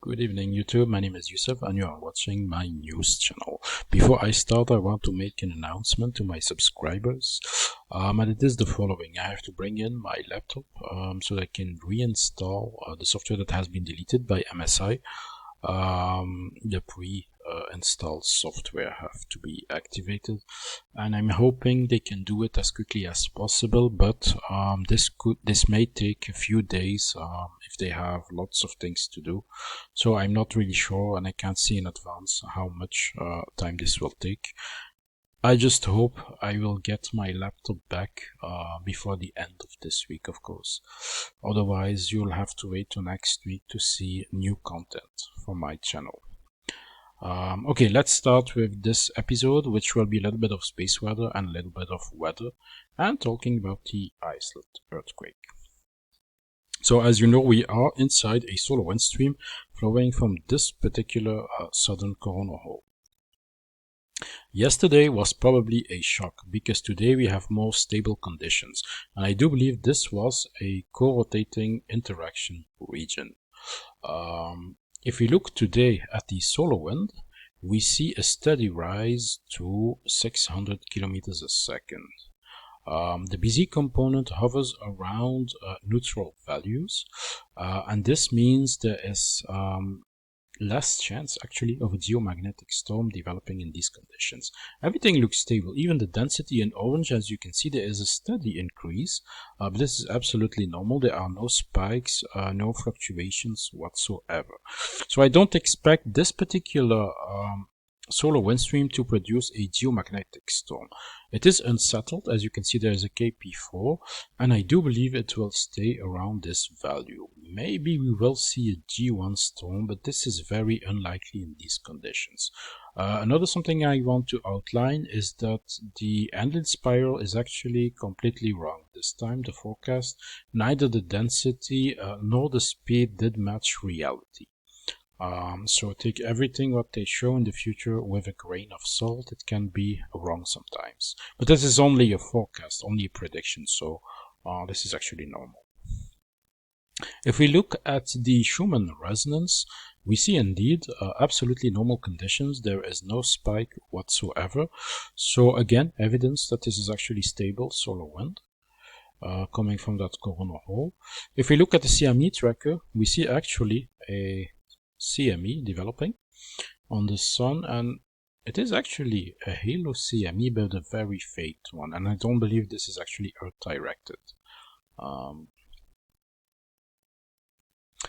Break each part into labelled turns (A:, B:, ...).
A: Good evening YouTube, my name is Yusuf and you are watching my news channel. Before I start, I want to make an announcement to my subscribers, and it is the following. I have to bring in my laptop so that I can reinstall the software that has been deleted by MSI. The pre-installed software have to be activated, and I'm hoping they can do it as quickly as possible, but this may take a few days if they have lots of things to do. So I'm not really sure, and I can't see in advance how much time this will take. I just hope I will get my laptop back before the end of this week, of course. Otherwise, you'll have to wait till next week to see new content from my channel. Okay, let's start with this episode, which will be a little bit of space weather and a little bit of weather, and talking about the Iceland earthquake. So as you know, we are inside a solar wind stream flowing from this particular Southern Coronal hole. Yesterday was probably a shock because today we have more stable conditions, and I do believe this was a corotating interaction region. If we look today at the solar wind, we see a steady rise to 600 kilometers a second. The BZ component hovers around neutral values, and this means there is less chance actually of a geomagnetic storm developing in these conditions. Everything looks stable. Even the density in orange, as you can see, there is a steady increase, but this is absolutely normal. There are no spikes, no fluctuations whatsoever. So I don't expect this particular solar wind stream to produce a geomagnetic storm. It is unsettled. As you can see, there is a KP4, and I do believe it will stay around this value. Maybe we will see a G1 storm, but this is very unlikely in these conditions. Another something I want to outline is that the Anlin spiral is actually completely wrong. This time the forecast, neither the density nor the speed did match reality. So take everything what they show in the future with a grain of salt. It can be wrong sometimes, but this is only a forecast, only a prediction, so this is actually normal. If we look at the Schumann resonance, we see indeed absolutely normal conditions. There is no spike whatsoever, so again evidence that this is actually stable solar wind coming from that coronal hole. If we look at the CME tracker, we see actually a CME developing on the sun, and it is actually a halo CME, but a very faint one, and I don't believe this is actually Earth directed.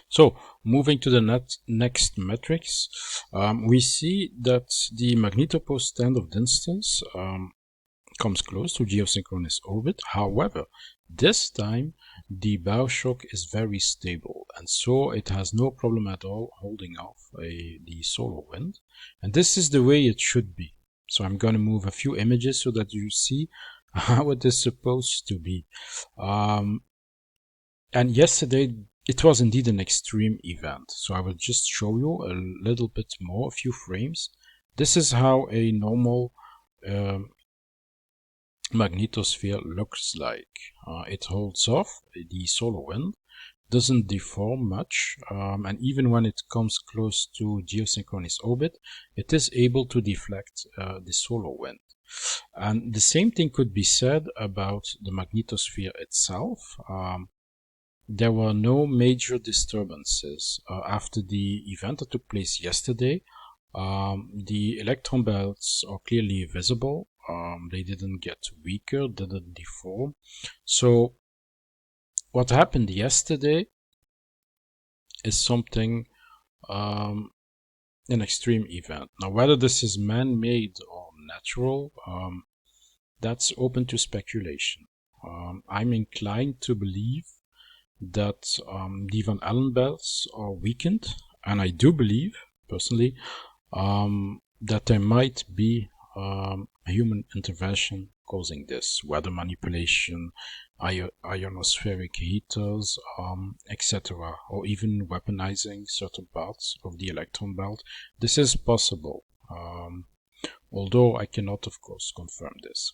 A: So moving to the next metrics, we see that the magnetosphere stand of distance comes close to geosynchronous orbit. However, this time the bow shock is very stable, and so it has no problem at all holding off the solar wind, and this is the way it should be. So I'm going to move a few images so that you see how it is supposed to be. And yesterday it was indeed an extreme event, so I will just show you a little bit more, a few frames. This is how a normal magnetosphere looks like. It holds off the solar wind, doesn't deform much, and even when it comes close to geosynchronous orbit, it is able to deflect the solar wind. And the same thing could be said about the magnetosphere itself. There were no major disturbances after the event that took place yesterday. The electron belts are clearly visible. They didn't get weaker, didn't deform. So what happened yesterday is something, an extreme event. Now, whether this is man-made or natural, that's open to speculation. I'm inclined to believe that the Van Allen belts are weakened, and I do believe, personally, that there might be human intervention causing this, weather manipulation, ionospheric heaters, etc., or even weaponizing certain parts of the electron belt. This is possible, although I cannot, of course, confirm this.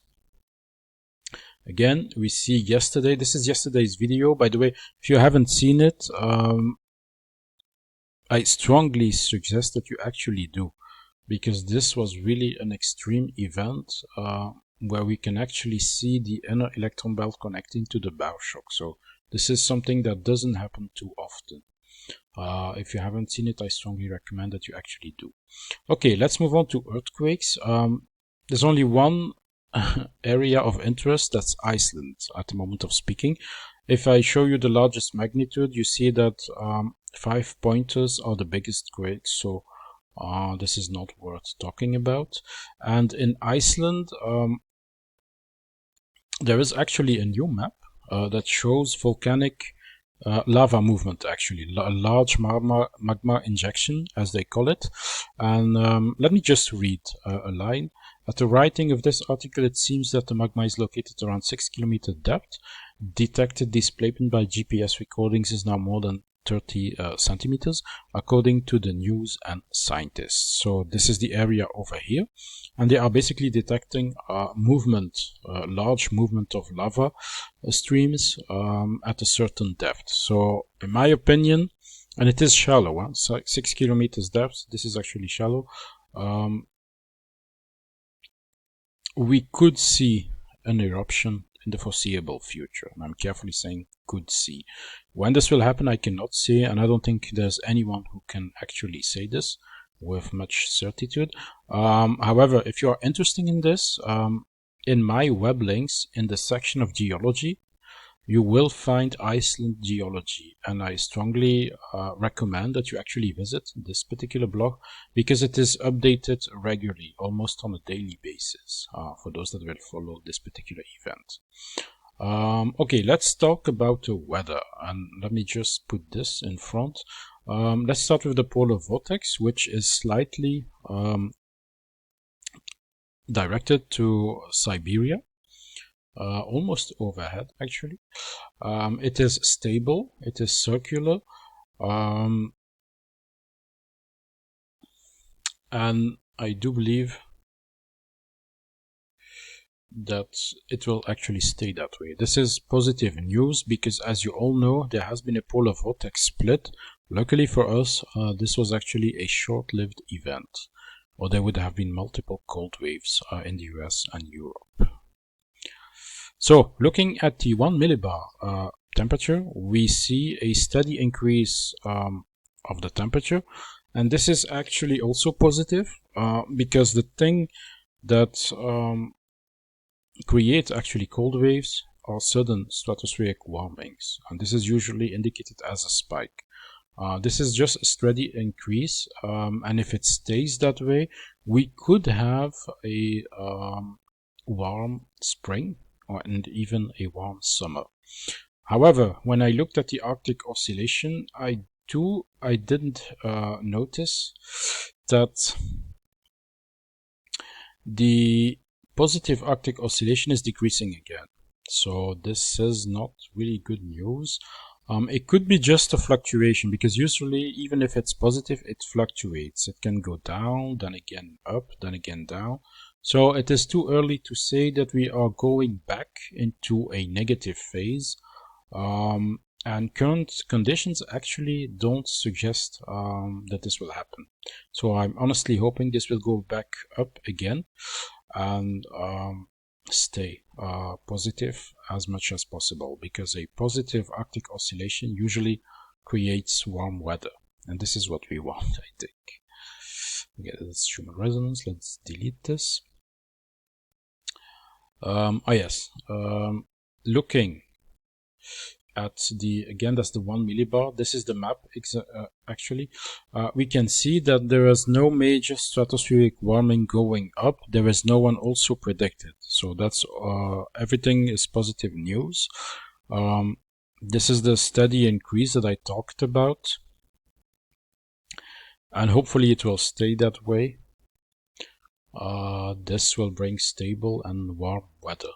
A: Again, we see yesterday, this is yesterday's video. By the way, if you haven't seen it, I strongly suggest that you actually do, because this was really an extreme event where we can actually see the inner electron belt connecting to the bow shock. So this is something that doesn't happen too often. If you haven't seen it, I strongly recommend that you actually do. Okay, let's move on to earthquakes. There's only one area of interest, that's Iceland at the moment of speaking. If I show you the largest magnitude, you see that 5 pointers are the biggest quakes, so this is not worth talking about. And in Iceland, there is actually a new map that shows volcanic lava movement, actually, a large magma injection, as they call it. And let me just read a line. At the writing of this article, it seems that the magma is located around 6 km depth. Detected displacement by GPS recordings is now more than 30 centimeters, according to the news and scientists. So this is the area over here, and they are basically detecting movement, large movement of lava streams at a certain depth. So in my opinion, and it is shallow, huh? So 6 kilometers depth, this is actually shallow, we could see an eruption in the foreseeable future. And I'm carefully saying could see. When this will happen, I cannot say, and I don't think there's anyone who can actually say this with much certitude. However, if you are interested in this, in my web links, in the section of geology, you will find Iceland geology, and I strongly recommend that you actually visit this particular blog, because it is updated regularly, almost on a daily basis, for those that will follow this particular event. Okay, let's talk about the weather, and let me just put this in front. Let's start with the polar vortex, which is slightly directed to Siberia. Almost overhead, actually. It is stable, it is circular, and I do believe that it will actually stay that way. This is positive news, because as you all know, there has been a polar vortex split. Luckily for us, this was actually a short-lived event, or there would have been multiple cold waves in the US and Europe. So, looking at the 1 millibar temperature, we see a steady increase of the temperature, and this is actually also positive, because the thing that creates actually cold waves are sudden stratospheric warmings, and this is usually indicated as a spike. This is just a steady increase, and if it stays that way, we could have a warm spring, and even a warm summer. However, when I looked at the Arctic oscillation, I didn't notice that the positive Arctic oscillation is decreasing again. So this is not really good news. It could be just a fluctuation, because usually, even if it's positive, it fluctuates. It can go down, then again up, then again down. So it is too early to say that we are going back into a negative phase. And current conditions actually don't suggest that this will happen. So I'm honestly hoping this will go back up again and stay positive as much as possible, because a positive Arctic oscillation usually creates warm weather, and this is what we want, I think. Okay, that's Schumann resonance. Let's delete this. Yes, looking at the, again, that's the 1 millibar. This is the map, actually. We can see that there is no major stratospheric warming going up. There is no one also predicted. So that's everything is positive news. This is the steady increase that I talked about, and hopefully it will stay that way. This will bring stable and warm weather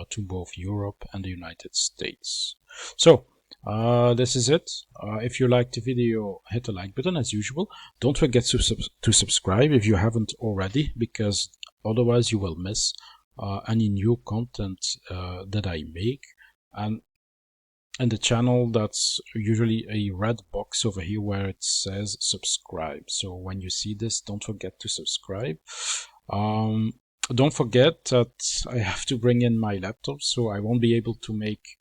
A: to both Europe and the United States. So, this is it. If you liked the video, hit the like button as usual. Don't forget to subscribe if you haven't already, because otherwise you will miss any new content that I make. And in the channel, that's usually a red box over here where it says subscribe. So when you see this, don't forget to subscribe. Don't forget that I have to bring in my laptop, so I won't be able to make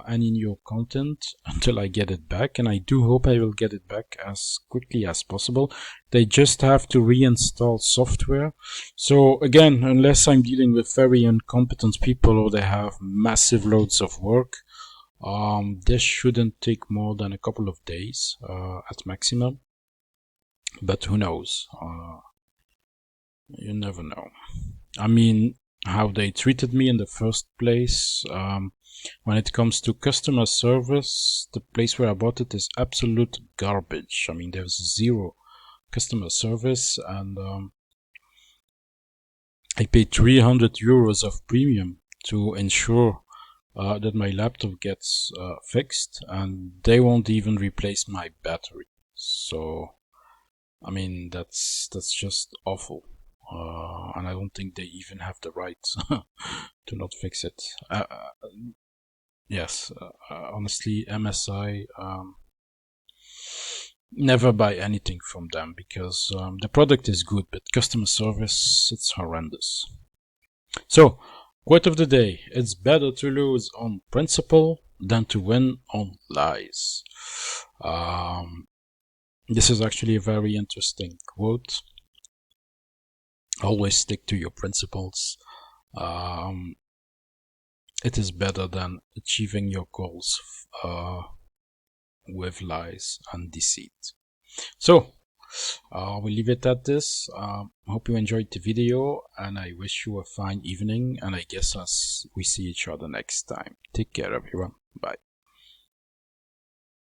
A: any new content until I get it back, and I do hope I will get it back as quickly as possible. They just have to reinstall software. So again, unless I'm dealing with very incompetent people or they have massive loads of work, this shouldn't take more than a couple of days at maximum, but who knows? You never know. I mean, how they treated me in the first place. When it comes to customer service, the place where I bought it is absolute garbage. I mean, there's zero customer service, and I paid 300 euros of premium to ensure that my laptop gets fixed, and they won't even replace my battery. So, I mean, that's just awful. And I don't think they even have the right to not fix it. Yes, honestly, MSI, never buy anything from them because the product is good, but customer service, it's horrendous. So, quote of the day: it's better to lose on principle than to win on lies. This is actually a very interesting quote. Always stick to your principles. It is better than achieving your goals with lies and deceit. So, we'll leave it at this. Hope you enjoyed the video, and I wish you a fine evening, and I guess we see each other next time. Take care, everyone. Bye.